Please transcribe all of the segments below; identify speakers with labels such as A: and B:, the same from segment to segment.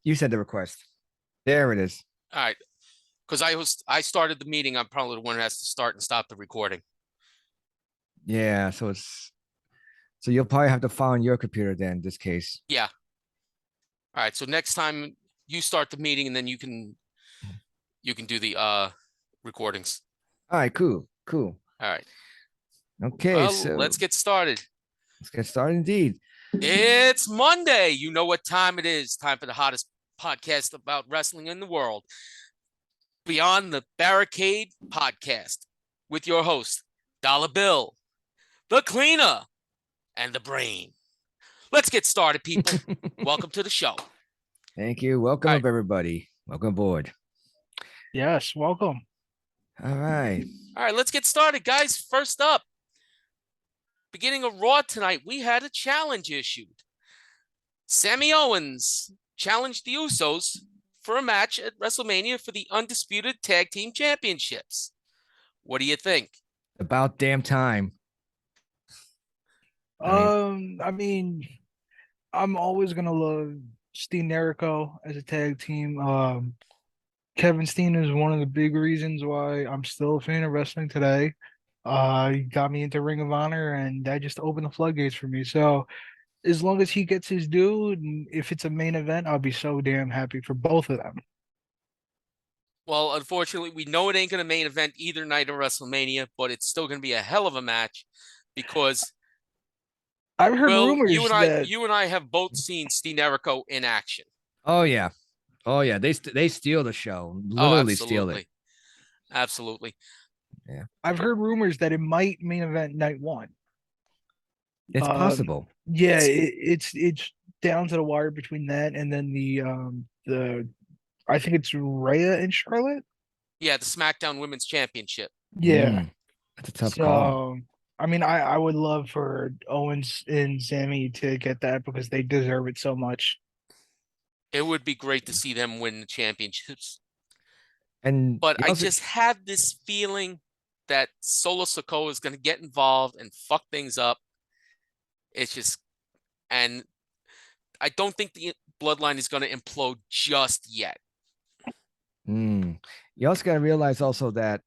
A: You said the request. There it is.
B: All right, because I started the meeting. I'm probably the one who has to start and stop the recording.
A: Yeah, so you'll probably have to file on your computer then in this case.
B: Yeah. All right. So next time you start the meeting, and then you can do the recordings.
A: All right, cool, cool.
B: All right.
A: Okay,
B: Well, let's
A: so
B: get started.
A: let's get started indeed.
B: It's Monday. You know what time it is. Time for the hottest podcast about wrestling in the world. Beyond the Barricade podcast with your host, Dollar Bill, the cleaner, and the brain. Let's get started, people. Welcome to the show.
A: Thank you. Welcome
B: All
A: up
B: right.
A: everybody. Welcome aboard.
C: Yes, welcome.
A: All right.
B: All right, let's get started, guys. First up, beginning of Raw tonight, we had a challenge issued. Sami Owens challenged the Usos for a match at WrestleMania for the Undisputed Tag Team Championships. What do you think?
A: About damn time.
C: I mean, I'm always gonna love Steen Jericho as a tag team. Kevin Steen is one of the big reasons why I'm still a fan of wrestling today. He got me into Ring of Honor, and that just opened the floodgates for me. So as long as he gets his due, and if it's a main event, I'll be so damn happy for both of them.
B: Well, unfortunately, we know it ain't going to main event either night of WrestleMania, but it's still going to be a hell of a match because,
C: I've heard
B: well,
C: rumors that
B: you and I have both seen Steen Jericho in action.
A: Oh yeah. Oh yeah. They steal the show.
B: Oh,
A: Literally steal it.
B: absolutely. Absolutely.
A: Yeah.
C: I've heard rumors that it might main event night one.
A: It's
C: Um,
A: possible.
C: yeah, it's down to the wire between that and then the I think it's Rhea and Charlotte.
B: Yeah, the SmackDown Women's Championship.
C: Yeah.
A: That's a tough call.
C: So I mean I would love for Owens and Sammy to get that because they deserve it so much.
B: It would be great to see them win the championships.
A: And
B: But
A: you
B: I
A: also
B: just have this feeling that Solo Sikoa is going to get involved and fuck things up. It's just, and I don't think the bloodline is going to implode just yet.
A: you also got to realize also that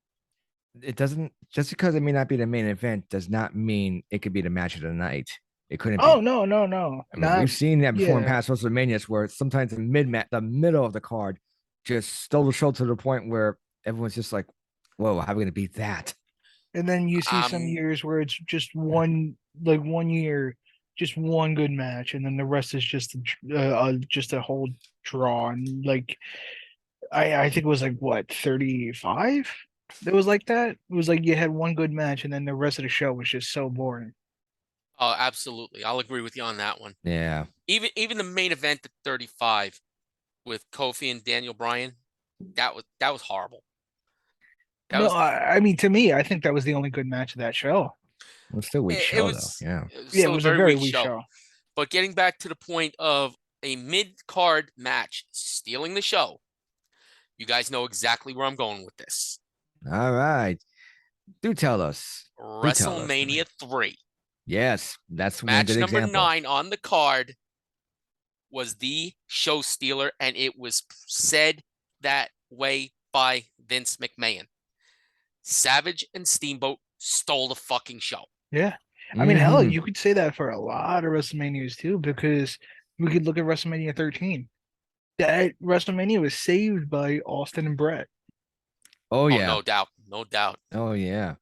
A: it doesn't just because it may not be the main event does not mean it could be the match of the night. It couldn't
C: Oh
A: be.
C: no, no, no.
A: I mean,
C: Not
A: we've seen that before in
C: yeah.
A: past WrestleManias where sometimes the middle of the card just stole the show to the point where everyone's just like, "Whoa, how are we gonna beat that?"
C: And then you see some
B: Um,
C: years where it's just one like 1 year, just one good match, and then the rest is just a whole draw. And like I think it was like what 35. It was like that. It was like you had one good match, and then the rest of the show was just so boring.
B: oh, absolutely. I'll agree with you on that one.
A: Yeah,
B: Even the main event at 35 with Kofi and Daniel Bryan, that was horrible. That
C: No,
B: was
C: I mean to me, I think that was the only good match of that show.
A: it was still a weak
B: it
A: show though.
B: was
A: Yeah,
B: it was
C: Yeah, it
B: still a
C: was a
B: very
C: very
B: weak
C: weak
B: show.
C: show.
B: But getting back to the point of a mid-card match stealing the show, you guys know exactly where I'm going with this.
A: all right. Do tell us. Do tell us.
B: WrestleMania 3.
A: Yes, that's one
B: Match
A: good
B: number
A: example.
B: 9 on the card was the show stealer, and it was said that way by Vince McMahon. Savage and Steamboat stole the fucking show.
C: Yeah. I mean, hell,
A: Mhm.
C: you could say that for a lot of WrestleManias too, because we could look at WrestleMania 13. That WrestleMania was saved by Austin and Brett.
A: Oh
B: Oh,
A: yeah.
B: no doubt. No doubt.
A: Oh yeah.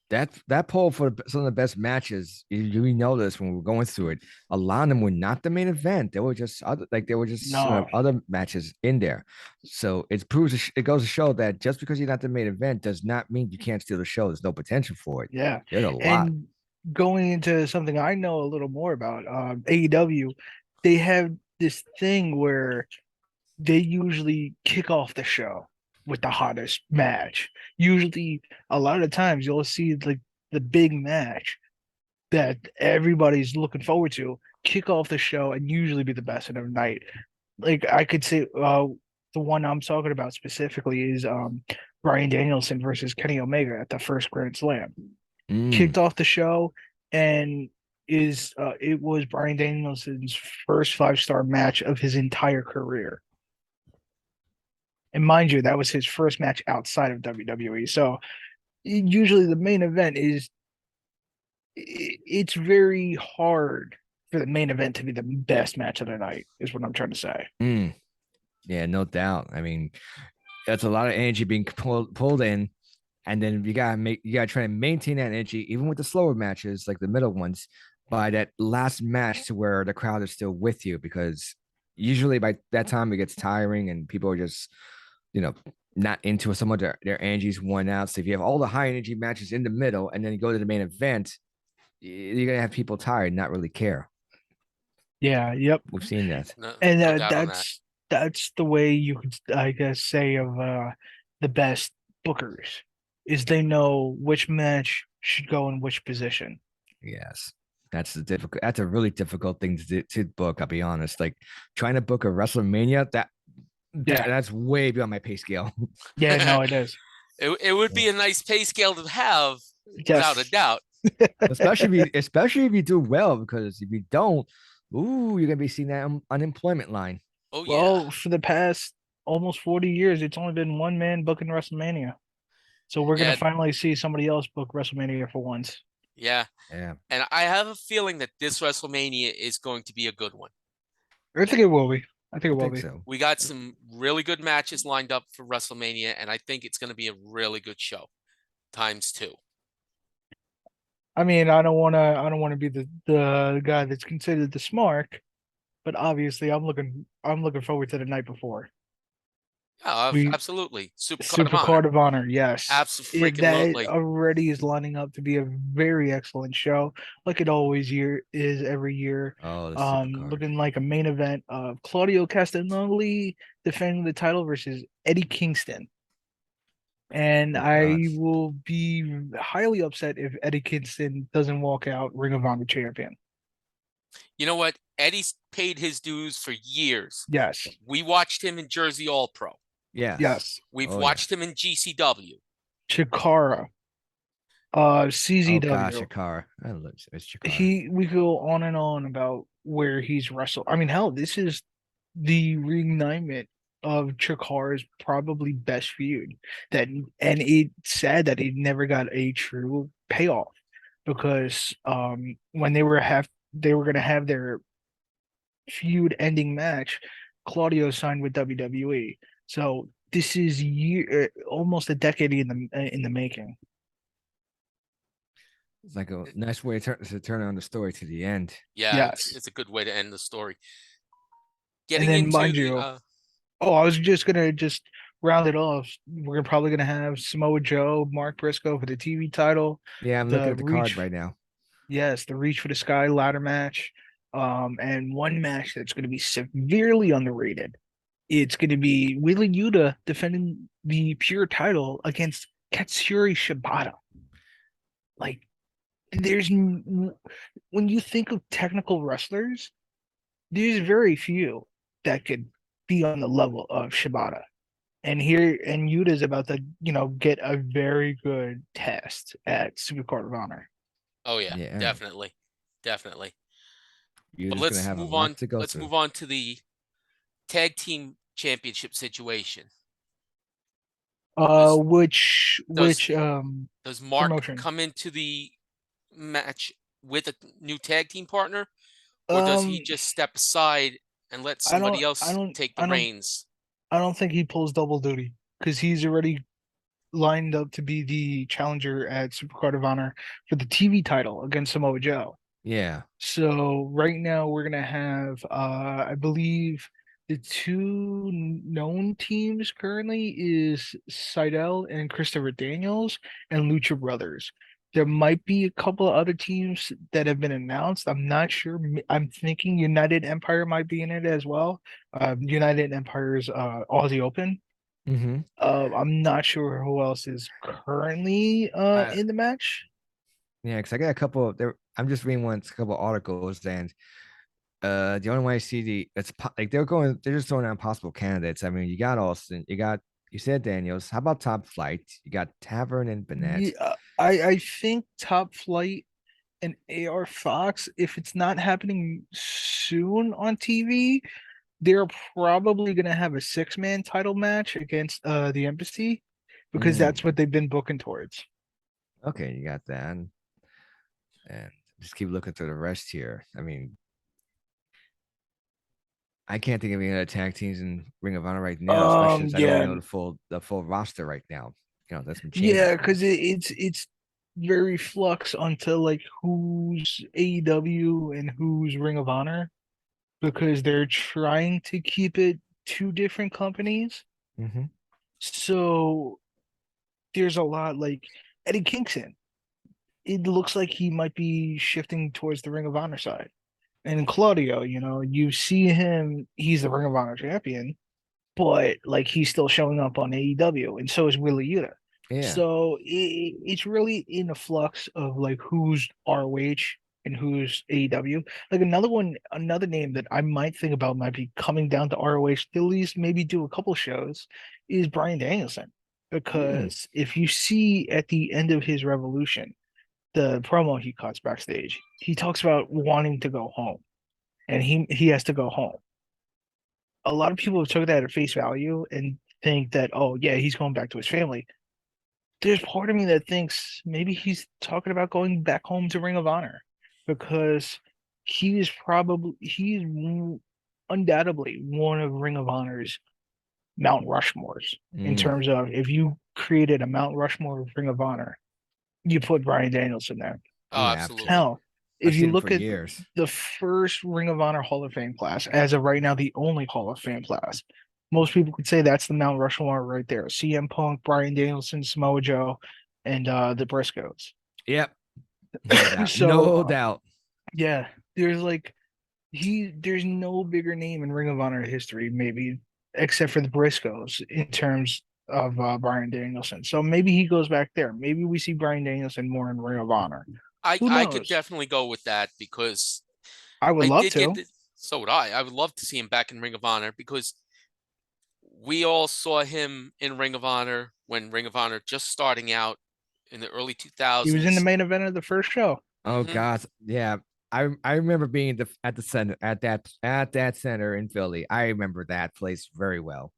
A: That poll for some of the best matches, you know this when we are going through it. A lot of them were not the main event. They were just other like they were just
C: No.
A: other matches in there. So it goes to show that just because you're not the main event does not mean you can't steal the show. There's no potential for it.
C: Yeah.
A: There's a lot.
C: And going into something I know a little more about, AEW, they have this thing where they usually kick off the show with the hottest match. Usually, a lot of times you'll see like the big match that everybody's looking forward to kick off the show and usually be the best of the night. Like I could say, the one I'm talking about specifically is Bryan Danielson versus Kenny Omega at the first Grand Slam.
A: Mm.
C: Kicked off the show, and it was Bryan Danielson's first 5-star match of his entire career. And mind you, that was his first match outside of WWE. So usually the main event is it's very hard for the main event to be the best match of the night, is what I'm trying to say.
A: Yeah, no doubt. I mean, that's a lot of energy being pulled in, and then you gotta try to maintain that energy even with the slower matches, like the middle ones, by that last match to where the crowd is still with you, because usually by that time it gets tiring and people are just, you know, not into it. Some of their energy's worn out. So if you have all the high energy matches in the middle and then you go to the main event, you're gonna have people tired, not really care.
C: Yeah, yep.
A: We've seen that.
B: No,
C: And
B: no doubt on that.
C: that's the way you could, I guess, say of the best bookers is they know which match should go in which position.
A: Yes. That's a really difficult thing to book. I'll be honest. Like trying to book a WrestleMania,
C: Yeah,
A: that's way beyond my pay scale.
C: yeah, no, it is.
B: It would be a nice pay scale to have, without a
C: Yes.
B: doubt.
A: Especially if you do well, because if you don't, you're gonna be seeing that unemployment line.
B: Oh yeah,
C: Well, for the past almost 40 years, it's only been one man booking WrestleMania. So we're gonna
B: yeah,
C: finally see somebody else book WrestleMania for once.
B: yeah.
A: Yeah.
B: And I have a feeling that this WrestleMania is going to be a good one.
C: I think it will be. I think
A: I
C: it will
A: think
C: be.
A: so.
B: We got some really good matches lined up for WrestleMania, and I think it's going to be a really good show, times two.
C: I mean, I don't wanna be the guy that's considered the smart, but obviously I'm looking forward to the night before. We
B: Absolutely. Super Card of
C: Super
B: Honor.
C: Card of Honor, yes. That
B: Absolutely.
C: already is lining up to be a very excellent show, like it always is every year.
A: Oh, the super card.
C: Looking like a main event of Claudio Castagnoli defending the title versus Eddie Kingston. And
A: Oh
C: I
A: gosh.
C: will be highly upset if Eddie Kingston doesn't walk out Ring of Honor champion.
B: You know what? Eddie's paid his dues for years.
C: Yes,
B: We watched him in Jersey All Pro.
A: Yes.
C: yes.
B: We've
A: Oh yeah.
B: watched him in GCW.
C: Chikara,
A: Oh gosh,
C: CZW.
A: Shakara. I love it's Shakara.
C: We go on and on about where he's wrestled. I mean, hell, this is the reunitement of Chikara's probably best feud. And it's sad that it never got a true payoff because when they were gonna have their feud ending match, Claudio signed with WWE. So this is almost a decade in the making.
A: It's like a nice way to turn on the story to the end.
B: Yeah,
C: Yes.
B: it's a good way to end the story.
C: And
B: Getting
C: then
B: into
C: mind
B: the
C: you, oh, I was just gonna just round it off. We're probably gonna have Samoa Joe, Mark Briscoe for the TV title,
A: Yeah, I'm looking
C: the
A: at the card
C: reach,
A: right now.
C: yes, the Reach for the Sky ladder match, and one match that's gonna be severely underrated. It's gonna be Wheeler Yuta defending the pure title against Katsuri Shibata. Like, when you think of technical wrestlers, there's very few that could be on the level of Shibata. And Yuta's about to, get a very good test at Super Card of Honor.
B: oh yeah,
A: Yeah.
B: definitely. Definitely.
A: You're
B: But
A: just gonna have a lot to go
B: let's
A: through.
B: move on to the tag team championship situation. Does does
C: Which
B: does Mark
C: promotion?
B: come into the match with a new tag team partner, or does
C: Um,
B: he just step aside and let
C: I
B: somebody
C: don't,
B: else take the reins?
C: I don't think he pulls double duty because he's already lined up to be the challenger at Super Card of Honor for the TV title against Samoa Joe.
A: Yeah.
C: So right now we're gonna have I believe the two known teams currently is Seidel and Christopher Daniels and Lucha Brothers. There might be a couple of other teams that have been announced. I'm not sure. I'm thinking United Empire might be in it as well. United Empire's Aussie Open.
A: Mm-hmm.
C: I'm not sure who else is currently in the match.
A: Yeah, because I got a couple there. I'm just reading a couple articles, and the only way I see like they're just throwing out possible candidates. I mean, you got Austin, you said Daniels. How about Top Flight? You got Tavern and Bennett.
C: Yeah, I think Top Flight And AR Fox, if it's not happening soon on TV, they're probably gonna have a six-man title match against the Embassy because that's
A: Mm,
C: what they've been booking towards.
A: okay, you got that. And just keep looking through the rest here. I mean, I can't think of any other tag teams in Ring of Honor right now, especially since I don't
C: Yeah,
A: know the full roster right now. That's been changing.
C: yeah, because it's very flux onto like who's AEW and who's Ring of Honor because they're trying to keep it two different companies.
A: Mm-hmm.
C: So there's a lot like Eddie Kingston. It looks like he might be shifting towards the Ring of Honor side. And Claudio, you see him, he's the Ring of Honor champion, but like he's still showing up on AEW, and so is Wheeler Yuta.
A: Yeah.
C: So it's really in a flux of like who's ROH and who's AEW. Like another name that I might think about might be coming down to ROH to at least maybe do a couple shows is Brian Danielson.
A: Mm,
C: Because if you see at the end of his Revolution, the promo he cuts backstage, he talks about wanting to go home, and he has to go home. A lot of people took that at face value and think that, oh yeah, he's going back to his family. There's part of me that thinks maybe he's talking about going back home to Ring of Honor because he's undoubtedly one of Ring of Honor's Mount Rushmores in
A: mm.
C: terms of if you created a Mount Rushmore of Ring of Honor, you put Brian Danielson there.
B: Oh,
A: You have to.
B: absolutely.
C: Hell,
A: I've
C: if you
A: seen him for
C: look at
A: years.
C: the first Ring of Honor Hall of Fame class, as of right now, the only Hall of Fame class, most people could say that's the Mount Rushmore right there. CM Punk, Brian Danielson, Samoa Joe, and the Briscoes.
A: Yep. No doubt.
C: So
A: No doubt.
C: yeah, there's like there's no bigger name in Ring of Honor history, maybe except for the Briscoes in terms of Brian Danielson. So maybe he goes back there. Maybe we see Brian Danielson more in Ring of Honor.
B: I
C: Who
B: I could
C: knows?
B: definitely go with that because
C: I would
B: I
C: love
B: did get
C: to.
B: the, so would I. I would love to see him back in Ring of Honor because we all saw him in Ring of Honor when Ring of Honor just starting out in the early
C: He was in the
B: 2000s.
C: main event of the first show.
A: Oh
B: Hmm.
A: God. Yeah. I remember being at the center at that center in Philly. I remember that place very well.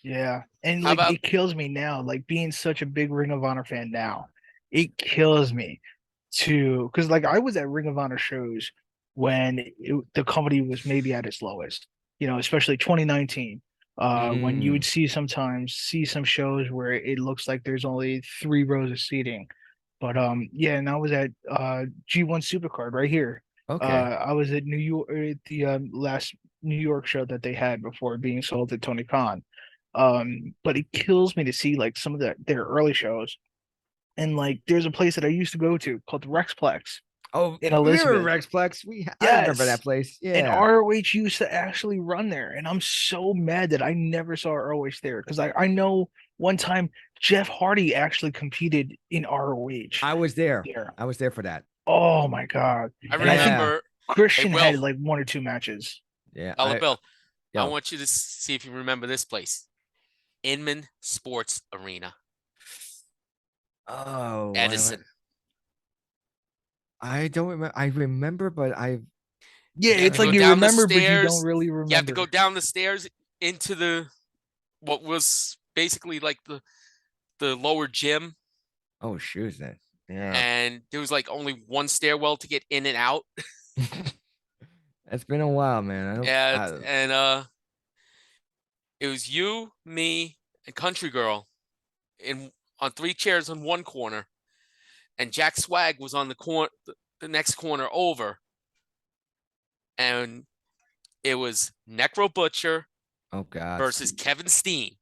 C: Yeah. And
B: How
C: like
B: about
C: it kills me now, like being such a big Ring of Honor fan now. It kills me to because like I was at Ring of Honor shows when the company was maybe at its lowest, especially 2019. When you would
A: Mm,
C: see some shows where it looks like there's only 3 rows of seating. But yeah, and I was at G1 Supercard right here.
A: okay.
C: I was at New York at the last New York show that they had before being sold to Tony Khan. But it kills me to see like some of their early shows. And like there's a place that I used to go to called the Rexplex
A: Oh,
C: in
A: we were
C: Elizabeth.
A: Rexplex. I remember
C: Yes.
A: that place.
C: And
A: Yeah.
C: ROH used to actually run there. And I'm so mad that I never saw ROH there. Because I know one time Jeff Hardy actually competed in ROH
A: I was there.
C: there.
A: I was there for that.
C: Oh my God.
B: I
C: And I think
A: Yeah.
B: remember, hey
C: Christian
B: Will,
C: had like 1 or 2 matches.
A: Yeah.
B: Dollar Bill, I
A: Yo.
B: want you to see if you remember this place. Inman Sports Arena,
A: Oh,
B: Edison.
A: I don't remember. I remember, but
C: Yeah,
B: You had to
C: it's
A: uh,
C: like
B: go
C: you
B: down the
C: remember, but you don't
B: stairs.
C: really
B: You have to go
C: remember.
B: down the stairs into the what was basically like the lower gym,
A: oh shoes then. Yeah.
B: and there was like only one stairwell to get in and out.
A: It's been a while, man. I don't
B: And
A: I
B: and it was you, me, and Country Girl in on 3 chairs in one corner, and Jack Swag was on the next corner over, and it was Necro Butcher
A: oh God.
B: versus Kevin Steen.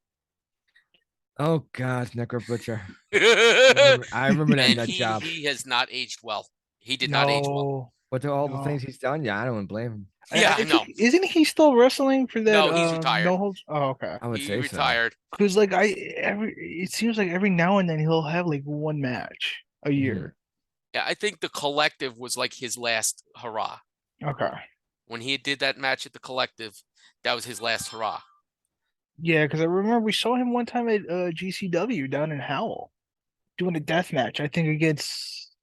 A: Oh God, Necro Butcher.
B: And
A: I remember that nut
B: he
A: job.
B: he has not aged well. He did not age well.
C: No,
A: But to all the things
C: no.
A: he's done, yeah, I don't blame him.
B: Yeah,
C: I
B: I
C: think
B: know.
C: isn't he still wrestling for that
B: No, he's retired.
C: no holds? Oh, okay.
A: I would
B: He
A: say so.
B: retired.
C: Because like it seems like every now and then he'll have like one match a
A: Mhm.
C: year.
B: Yeah, I think the Collective was like his last hurrah.
C: Okay.
B: When he did that match at the Collective, that was his last hurrah.
C: Yeah, because I remember we saw him one time at GCW down in Howell doing a death match. I think against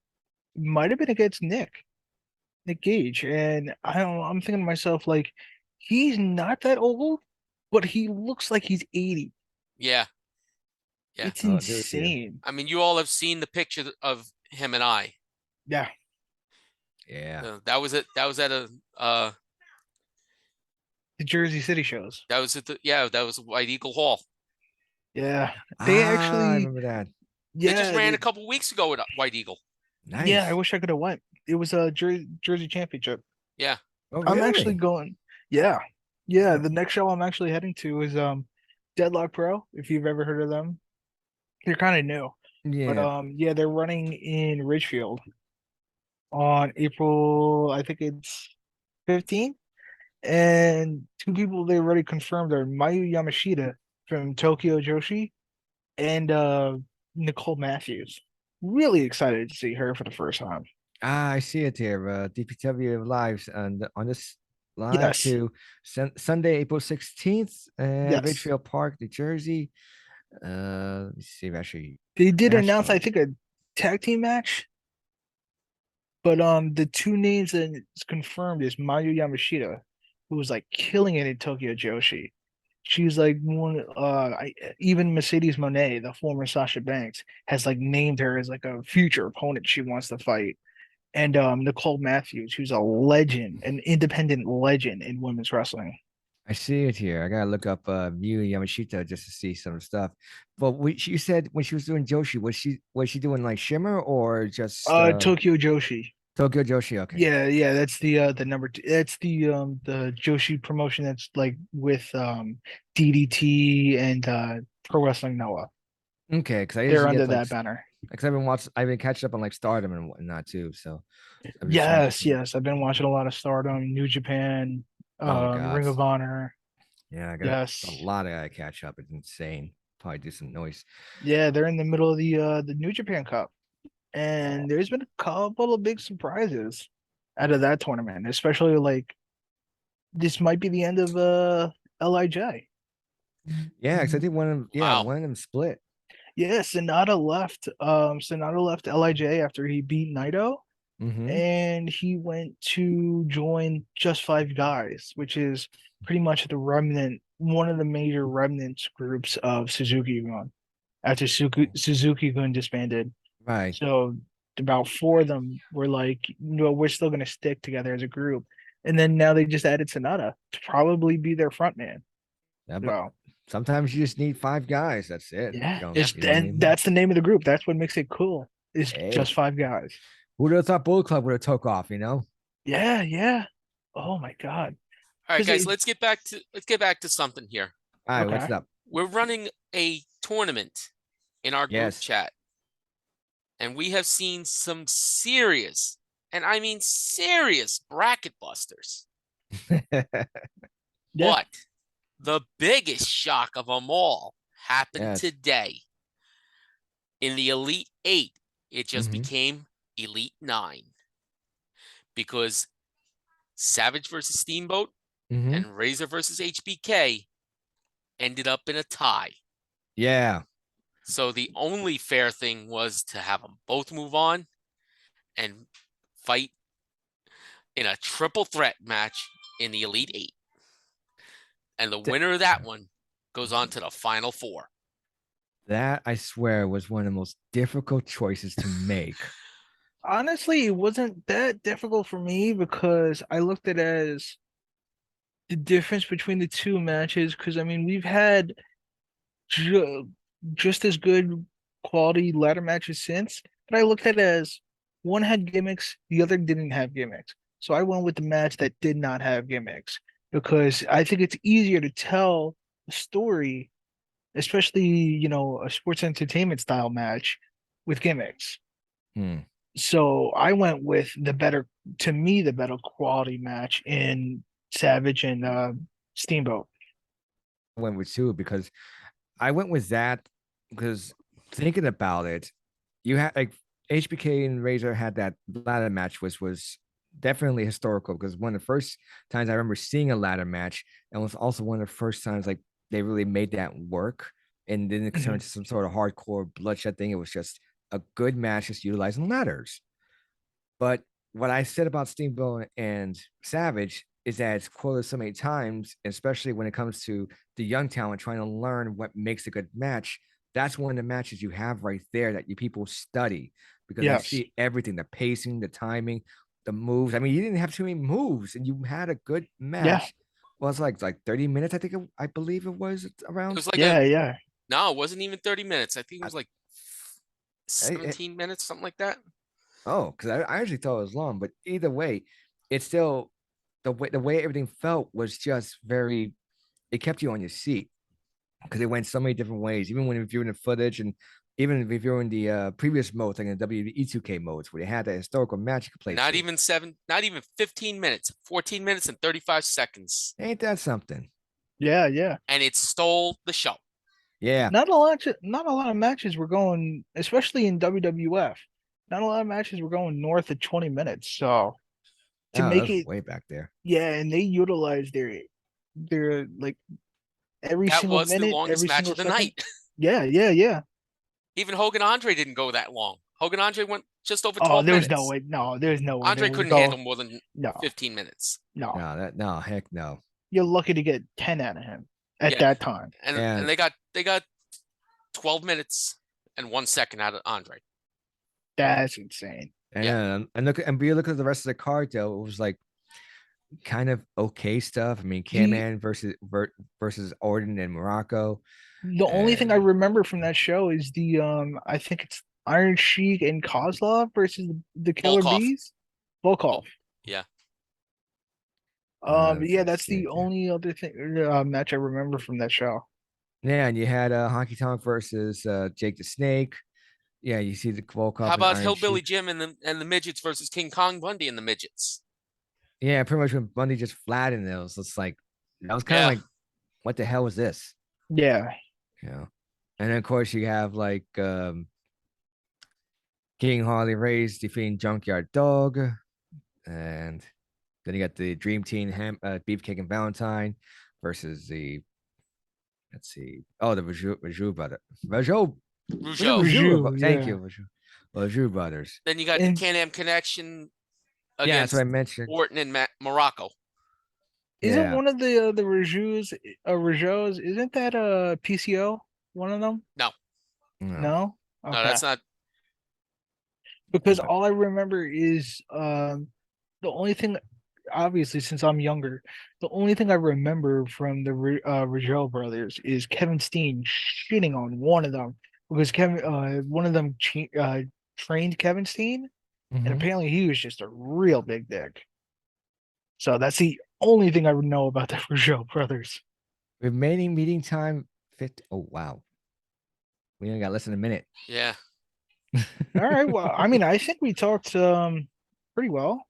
C: might have been against Nick Gage, and I don't know, I'm thinking to myself like he's not that old, but he looks like he's 80.
B: Yeah, yeah.
C: It's
A: I'll agree with you.
C: insane.
B: I mean, you all have seen the picture of him and I.
C: Yeah,
A: Yeah.
B: That was it. That was at a
C: the Jersey City shows.
B: that was at the yeah, that was White Eagle Hall.
C: Yeah, they
A: Ah, I
C: actually,
A: remember that.
B: They just
C: yeah,
B: ran a couple weeks ago at White Eagle.
C: yeah. I
A: Nice.
C: wish I could have went. It was a Jersey Championship.
B: Yeah.
A: Oh,
C: I'm actually
A: really?
C: going. Yeah, yeah. The next show I'm actually heading to is Deadlock Pro. If you've ever heard of them, they're kind of new, but
A: Yeah.
C: yeah, they're running in Ridgefield on April. I think it's 15th. And two people they already confirmed are Mayu Yamashita from Tokyo Joshi and Nicole Matthews. Really excited to see her for the first time.
A: Ah, I see it here. DPW lives on this live
C: Yes,
A: to Sunday, April 16th,
C: yes.
A: Ridgefield Park, New Jersey. Let me see if actually
C: They did announce, I
A: national.
C: think, a tag team match, but the two names that is confirmed is Mayu Yamashita, who was like killing it in Tokyo Joshi. She's like one even Mercedes Monet, the former Sasha Banks, has like named her as like a future opponent she wants to fight. And Nicole Matthews, who's a legend, an independent legend in women's wrestling.
A: I see it here. I gotta look up Miyu Yamashita just to see some stuff. But you said when she was doing Joshi, was she doing like Shimmer or just
C: Tokyo Joshi.
A: Tokyo Joshi? Okay.
C: Yeah, yeah, that's the number two. That's the Joshi promotion that's like with DDT and Pro Wrestling Noah.
A: Okay, because I
C: They're
A: usually
C: under
A: get like
C: that banner.
A: because I've been catching up on like Stardom and whatnot too. So I'm just trying to
C: Yes,
A: see.
C: yes. I've been watching a lot of Stardom, New Japan,
A: Oh God.
C: Ring of Honor.
A: Yeah, I got a
C: Yes.
A: lot I gotta catch up. It's insane. Probably do some noise.
C: Yeah, they're in the middle of the New Japan Cup. And there's been a couple of big surprises out of that tournament, especially like this might be the end of LIJ.
A: Yeah, because I think
B: Wow.
A: one of them split.
C: Yeah, Sonata left LIJ after he beat Naito,
A: Mm-hmm.
C: and he went to join Just Five Guys, which is pretty much the remnant, one of the major remnant groups of Suzuki Gun after Suzuki Gun disbanded.
A: Right.
C: So about four of them were like, no, we're still gonna stick together as a group. And then now they just added Sonata to probably be their front man.
A: Yeah, but
C: So
A: sometimes you just need five guys. That's it.
C: yeah,
B: Yeah.
A: You don't need
C: and
A: more.
C: that's the name of the group. That's what makes it cool. Is
A: Hey,
C: just five guys.
A: who would have thought Bullet Club would have took off? You know.
C: Yeah, yeah. Oh my God.
B: All right,
C: Because
B: guys,
C: it
B: let's get back to something here.
A: All right, what's
C: okay.
A: up?
B: We're running a tournament in our group
A: Yes.
B: chat, and we have seen some serious, and I mean serious bracket busters.
C: Yeah.
B: But the biggest shock of them all happened
A: Yes.
B: today. In the Elite Eight, it just
A: Mm-hmm.
B: became Elite Nine because Savage versus Steamboat
A: Mm-hmm.
B: and Razor versus HBK ended up in a tie.
A: Yeah.
B: So the only fair thing was to have them both move on and fight in a triple threat match in the Elite Eight. And the winner of that one goes on to the Final Four.
A: That I swear was one of the most difficult choices to make.
C: Honestly, it wasn't that difficult for me because I looked at it as the difference between the two matches. Because I mean, we've had ju just as good quality ladder matches since, but I looked at it as one had gimmicks, the other didn't have gimmicks. So I went with the match that did not have gimmicks because I think it's easier to tell a story, especially, a sports entertainment style match with gimmicks.
A: Hmm.
C: So I went with to me, the better quality match in Savage and Steamboat.
A: I went with two because I went with that because thinking about it, you had like HBK and Razor had that ladder match, which was definitely historical because one of the first times I remember seeing a ladder match, and was also one of the first times like they really made that work and didn't turn
C: Mhm.
A: into some sort of hardcore bloodshed thing. It was just a good match, just utilizing ladders. But what I said about Steamboat and Savage is that it's quoted so many times, especially when it comes to the young talent trying to learn what makes a good match. That's one of the matches you have right there that you people study because they
C: Yes.
A: see everything, the pacing, the timing, the moves. I mean, you didn't have too many moves and you had a good
C: Yeah.
A: match. Well, it's like 30 minutes, I believe it was
B: It
A: around.
B: was like
C: Yeah. Yeah.
B: no, it wasn't even 30 minutes. I think it
A: I,
B: was like
A: I,
B: 17 minutes, something like that.
A: Oh, because I actually thought it was long, but either way, it's still the way everything felt was just very. It kept you on your seat because it went so many different ways. Even when reviewing the footage and even reviewing the previous modes, like the WWE 2K modes, where they had that historical match you could play through.
B: Not even 15 minutes, 14 minutes and 35 seconds.
A: Ain't that something?
C: Yeah. Yeah.
B: And it stole the show.
A: Yeah.
C: Not a lot of matches were going, especially in WWF. Not a lot of matches were going north of 20 minutes. So to
A: Oh, that
C: make
A: was
C: it,
A: way back there.
C: yeah, and they utilized their like every
B: That
C: single
B: was the
C: minute,
B: longest
C: every
B: match
C: single
B: of the
C: second.
B: night.
C: Yeah, yeah, yeah.
B: Even Hogan Andre didn't go that long. Hogan Andre went just over
C: Oh,
B: 12
C: there was no
B: minutes.
C: way. No, there's no way they
B: Andre
C: would
B: couldn't
C: go.
B: handle more than
C: No,
B: 15 minutes.
C: no.
A: No, heck no.
C: You're lucky to get 10 out of him at
B: Yeah.
C: that time.
B: And
A: And
B: they got 12 minutes and 1 second out of Andre.
C: That's insane.
A: and
B: Yeah.
A: look at the rest of the card though. It was like kind of okay stuff. I mean,
C: The
A: K-Man versus Orton and Morocco.
C: the only thing I
A: And
C: remember from that show is the I think it's Iron Sheik and Kozlov versus the Killer
B: Volkov.
C: Bees. Volkov.
B: Yeah.
C: Yeah,
A: let's
C: that's
A: see
C: the
A: here.
C: only other thing match I remember from that show.
A: Yeah, and you had Honky Tonk versus Jake the Snake. Yeah, you see the
B: How
A: Volkov and
B: about
A: Iron
B: Hillbilly
A: Sheik.
B: Jim and the midgets versus King Kong Bundy and the midgets?
A: Yeah, pretty much when Bundy just flattened it, was just like that was kind of
B: Yeah.
A: like, what the hell was this?
C: Yeah.
A: You know. And then of course you have like King Harley Race defeating Junkyard Dog, and then you got the Dream Team Beefcake and Valentine versus the let's see. Oh, the Raju brother. Raju. Was it
B: Rougeau.
C: Raju,
A: Thank
C: yeah.
A: you, Raju brothers.
B: Then you got the
C: And
B: Can-Am Connection
A: Yeah, that's what I
B: against
A: mentioned.
B: Orton and Morocco.
C: isn't
A: Yeah.
C: one of the Rajus Rajos, isn't that a PCO? One of them?
B: No,
A: No.
C: No?
B: no,
C: Okay.
B: that's not.
C: Because
A: But
C: all I remember is the only thing, obviously since I'm younger, the only thing I remember from the Rizzo brothers is Kevin Steen shitting on one of them because Kevin one of them trained Kevin Steen, and
A: mhm.
C: apparently he was just a real big dick. So that's the only thing I would know about the Rizzo brothers.
A: Remaining meeting time 50. Oh wow. We only got less than a minute.
B: Yeah.
C: All right, well, I mean, I think we talked pretty well.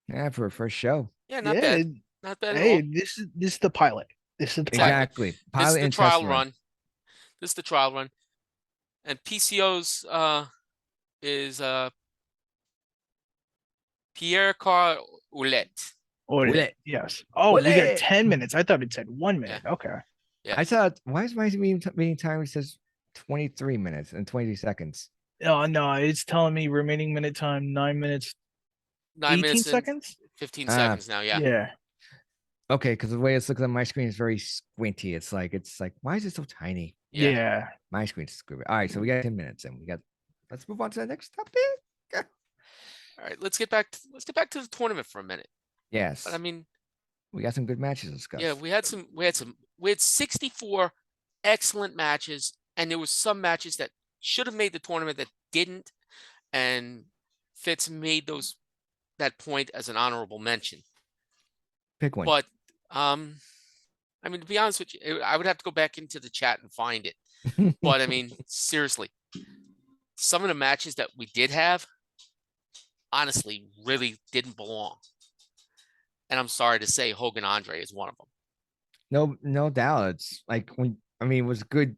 A: Yeah, for a first show.
B: Yeah, not
C: Yeah,
B: bad. Not bad at
C: hey,
B: all.
C: this is the pilot. This is the pilot.
B: Exactly.
A: Exactly.
B: This is
A: Pilot
B: the
A: and test
B: trial
A: run.
B: run. This is the trial run. And PCO's is Pierre Car Ouellette.
C: Or
A: Will it?
C: yes. Oh,
A: Will
C: we got
A: it?
C: 10 minutes. I thought it said one
B: Yeah.
C: minute. Okay.
B: Yeah.
A: I thought, why is my meeting time? It says 23 minutes and 20 seconds.
C: Oh no, it's telling me remaining minute time 9 minutes,
B: 9
C: 18
B: minutes and
C: seconds.
B: 15
A: Ah,
B: seconds now. Yeah.
C: Yeah.
A: okay. Because the way it's looking on my screen is very squinty. It's like, why is it so tiny?
B: Yeah.
C: Yeah.
A: My screen's screwy. All right, so we got 10 minutes and let's move on to the next topic.
B: All right. Let's get back to the tournament for a minute.
A: Yes.
B: But I mean,
A: We got some good matches to discuss.
B: yeah, we had 64 excellent matches, and there was some matches that should have made the tournament that didn't, and Fitz made that point as an honorable mention.
A: Pick one.
B: But I mean, to be honest with you, I would have to go back into the chat and find it. But I mean, seriously, some of the matches that we did have, honestly, really didn't belong. And I'm sorry to say, Hogan Andre is one of them.
A: No doubt. It's like it was good.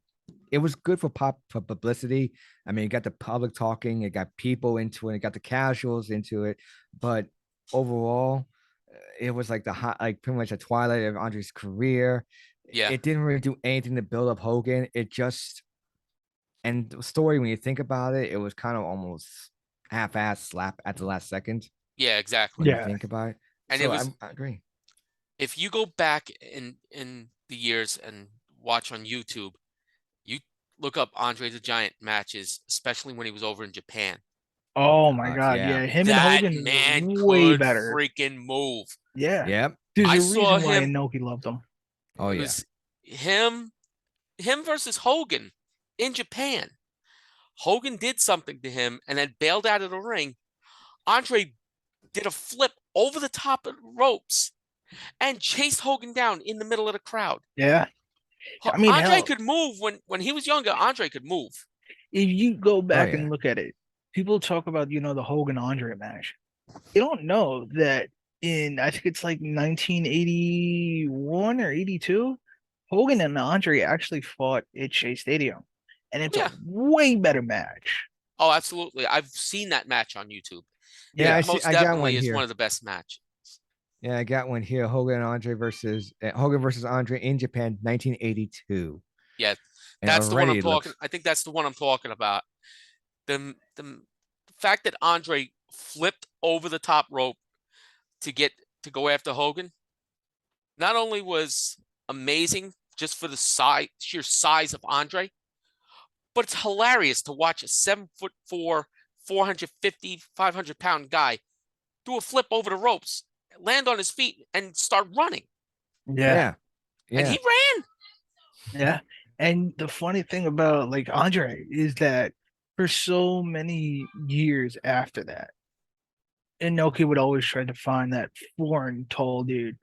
A: It was good for publicity. I mean, it got the public talking, it got people into it, it got the casuals into it. But overall, it was like like pretty much a twilight of Andre's career.
B: Yeah.
A: It didn't really do anything to build up Hogan. And the story, when you think about it, it was kind of almost half-ass slap at the last second
B: Yeah, exactly.
A: when you
C: Yeah.
A: think about it.
B: And
A: So
B: it was,
A: I agree.
B: if you go back in the years and watch on YouTube, you look up Andre the Giant matches, especially when he was over in Japan.
C: Oh my God.
A: Yeah.
C: Yeah. Him and
B: That
C: Hogan
B: man
C: were way
B: could
C: better.
B: freaking move.
C: Yeah.
A: Yep.
C: There's
B: I
C: a
B: saw
C: reason why
B: him.
C: Inoki loved him.
A: Oh
B: It
A: yeah.
B: was him versus Hogan in Japan. Hogan did something to him and then bailed out of the ring. Andre did a flip over the top of the ropes and chased Hogan down in the middle of the crowd.
C: Yeah. I mean,
B: Andre
C: hell,
B: could move when he was younger. Andre could move.
C: if you go
A: Oh
C: back
A: yeah.
C: and look at it, people talk about, the Hogan Andre match. You don't know that in, I think it's like 1981 or 82, Hogan and Andre actually fought at Shea Stadium. And it's a
B: Yeah.
C: way better match.
B: Oh, absolutely. I've seen that match on YouTube.
A: Yeah,
B: It
A: I
C: Yeah.
A: see.
B: most
A: I got one
B: definitely is
A: here.
B: one of the best matches.
A: Yeah, I got one here. Hogan versus Andre in Japan, 1982.
B: Yeah,
A: And
B: that's the one I'm
A: already it
B: talking.
A: looks.
B: I think that's the one I'm talking about. The fact that Andre flipped over the top rope to go after Hogan not only was amazing just for the sheer size of Andre, but it's hilarious to watch a 7'4", 450, 500-pound guy do a flip over the ropes, land on his feet, and start running.
C: Yeah.
A: Yeah.
B: And
A: Yeah.
B: he ran.
C: Yeah. And the funny thing about like Andre is that for so many years after that, Inoki would always try to find that foreign tall dude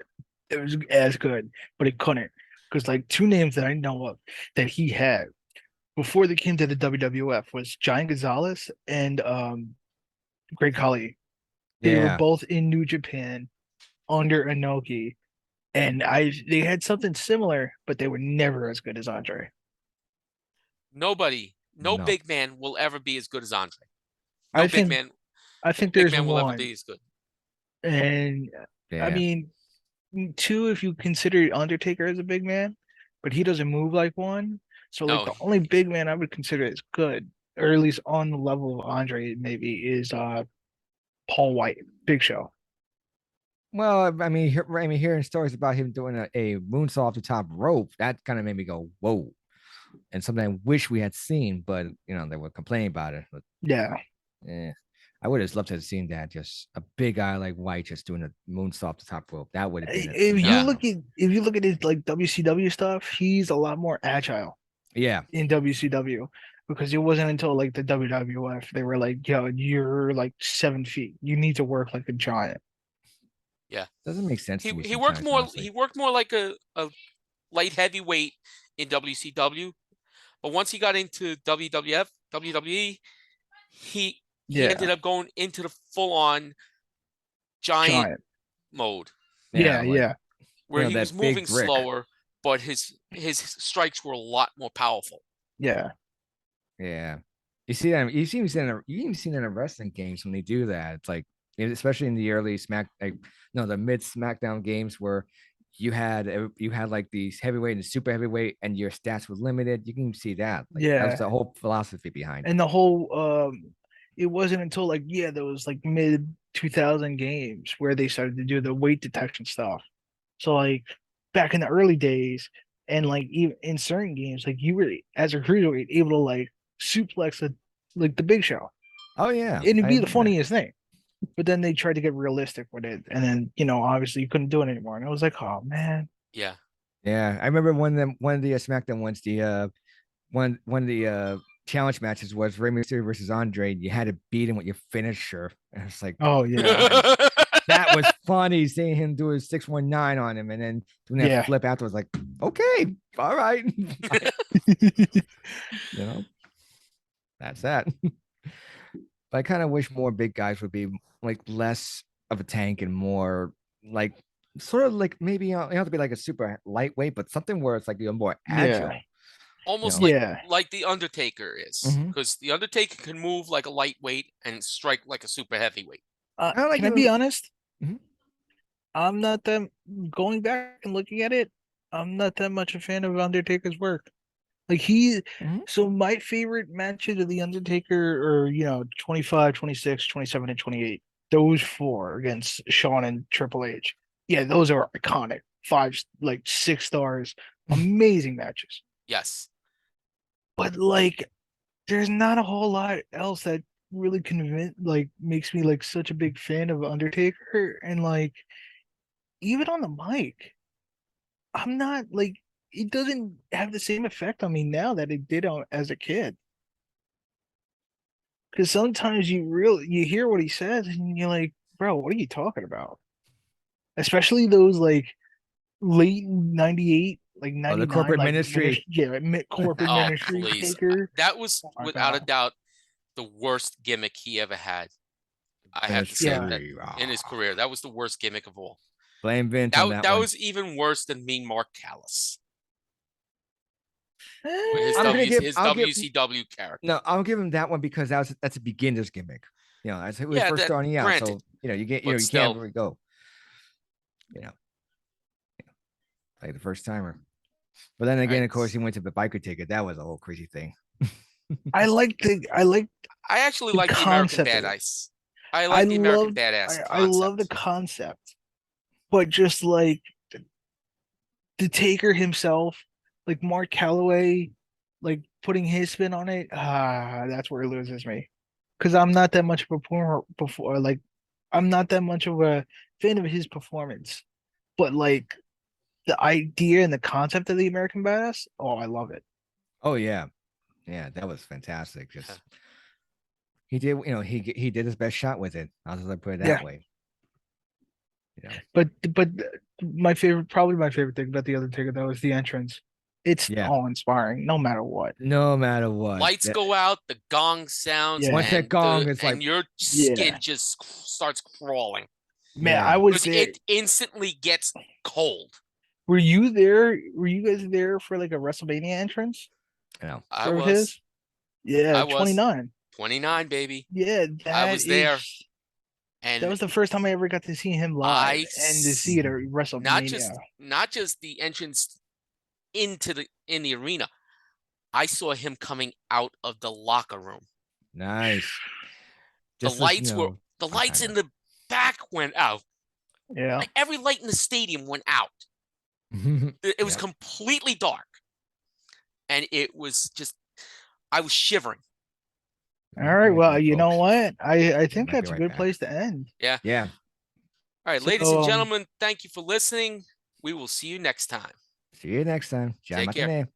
C: that was as good, but he couldn't. Because like two names that I know of that he had before they came to the WWF was Giant Gonzalez and Great Khali. They were
A: Yeah.
C: both in New Japan under Inoki, and they had something similar, but they were never as good as Andre.
B: No
A: No.
B: big man will ever be as good as Andre.
C: I
B: No big
C: think
B: man,
C: I
B: no
C: think
B: big
C: there's
B: man will ever
C: one,
B: be as good.
C: and I
A: Yeah.
C: mean two if you consider Undertaker as a big man, but he doesn't move like one. So like
B: No,
C: the only big man I would consider as good, or at least on the level of Andre, maybe is Paul White, Big Show.
A: Well, I mean, hearing stories about him doing a moonsault off the top rope, that kind of made me go, whoa. And something I wish we had seen, but they were complaining about it. But
C: Yeah.
A: I would have loved to have seen that. Just a big guy like White just doing a moonsault off the top rope. That would have been
B: Yeah.
C: If you look at his like WCW stuff, he's a lot more agile
A: Yeah.
C: in WCW because it wasn't until like the WWF they were like, yo, you're like 7 feet. You need to work like a giant.
B: yeah.
A: Doesn't make sense
B: He
A: to me
B: he worked
A: sometimes,
B: more.
A: honestly.
B: He worked more like a light heavyweight in WCW, but once he got into WWF, WWE, he
C: Yeah.
B: ended up going into the full on giant
C: Giant.
B: mode
C: Yeah,
A: Yeah, like
C: yeah.
B: where he was
A: that big
B: moving
A: brick.
B: slower, but his strikes were a lot more powerful.
C: Yeah.
A: Yeah. You see that you even seen that in wrestling games when they do that. It's like especially in the early the mid SmackDown games where you had like these heavyweight and super heavyweight and your stats were limited. You can see that. Like that was
C: Yeah.
A: the whole philosophy behind it.
C: And the whole it wasn't until like there was like mid 2000 games where they started to do the weight detection stuff. So like back in the early days and like even in certain games like you were as a cruiserweight able to like suplex like the Big Show.
A: Oh yeah.
C: It'd
A: I
C: be the
A: remember that.
C: funniest thing. But then they tried to get realistic with it and then obviously you couldn't do it anymore and I was like, oh man.
B: Yeah.
A: Yeah. I remember one of the SmackDown ones, the one of the challenge matches was Rey Mysterio versus Andre. You had to beat him with your finisher. And it's like,
C: Oh yeah.
A: man, that was funny seeing him do his 619 on him and then doing that
C: Yeah.
A: flip afterwards. Like, okay, all right. That's that. But I kind of wish more big guys would be like less of a tank and more like sort of like maybe you don't have to be like a super lightweight, but something where it's like you're more agile.
C: Yeah.
B: Almost
C: Yeah.
B: like the Undertaker is,
A: Mhm.
B: because the Undertaker can move like a lightweight and strike like a super heavyweight.
A: I don't like
C: Can I be
A: even.
C: honest?
A: Mhm.
C: I'm not that going back and looking at it. I'm not that much a fan of Undertaker's work. Like
A: Mhm.
C: so my favorite matches of The Undertaker are, 25, 26, 27, and 28. Those four against Shawn and Triple H. Yeah, those are iconic. Five, like 6 stars. Amazing matches.
B: Yes.
C: But like there's not a whole lot else that really makes me like such a big fan of Undertaker. And like even on the mic, I'm not like it doesn't have the same effect on me now that it did as a kid. Because sometimes you hear what he says and you're like, bro, what are you talking about? Especially those like late '98, like
A: Oh, the
C: '99,
A: corporate
C: like
A: ministry.
C: corporate
B: Oh,
C: ministry
B: please.
C: taker.
B: That was
C: Oh my
B: without a
C: god.
B: doubt the worst gimmick he ever had. I have to say
C: Yeah.
B: that
A: Ministry.
B: in his career, that was the worst gimmick of all.
A: Blame Vince on
B: That
A: that
B: that
A: one.
B: was even worse than Mean Mark Callis with
C: Eh,
B: his
A: I'll give
B: WCW character.
A: no, I'll give him that one because that's a beginner's gimmick. That's it was
B: Yeah,
A: first
B: that
A: starting out.
B: granted,
A: So
B: but
A: you can't
B: still,
A: really go, you know, like the first timer. But then
B: all right.
A: again, of course, he went to the biker ticket. That was a whole crazy thing.
C: I like
B: I actually
C: the
B: like the American
C: concept of it.
B: Badass. I
C: I
B: like the American
C: love
B: Badass
C: I love the
B: concept.
C: concept, but just like the Taker himself, like Mark Calloway, like putting his spin on it, that's where it loses me. Because I'm not that much of a performer before, like I'm not that much of a fan of his performance, but like the idea and the concept of the American Badass, oh, I love it.
A: Oh yeah, yeah, that was fantastic. Just he did, he did his best shot with it. I'll just put it that
C: Yeah,
A: way. You know,
C: but probably my favorite thing about the Undertaker though is the entrance. It's
A: yeah.
C: all inspiring, no matter what.
A: No matter what,
B: Lights go out, the gong sounds,
C: Yeah,
A: once that gong is like,
B: and your skin
C: yeah,
B: just starts crawling
C: man. I
A: yeah,
C: was
B: because
C: there.
B: it instantly gets cold.
C: Were you there? Were you guys there for like a WrestleMania entrance
A: you know,
B: I
C: for
B: was,
C: his? Yeah,
B: I was
C: 29.
B: 29, baby.
C: Yeah,
B: I was there,
C: that
B: and
C: was the first time I ever got to see him live
B: I
C: and to see it at
B: not
C: WrestleMania.
B: just the entrance in the arena. I saw him coming out of the locker room.
A: nice.
B: The
A: Just like
B: lights were the
A: on
B: lights in
A: timer.
B: the back went out.
C: Yeah.
B: Like every light in the stadium went out. It was
A: Yep.
B: completely dark, and it was just I was shivering.
C: All
A: We'll
C: right.
A: be right
C: Well,
A: back,
C: you know
A: folks.
C: what? I
A: We
C: think
A: might be
C: that's a
A: right
C: good
A: back.
C: place to end.
B: Yeah.
A: Yeah.
B: All right,
C: So,
B: ladies and gentlemen, thank you for listening. We will see you next time.
A: See you next time. Ciao,
B: Take care.
A: matane.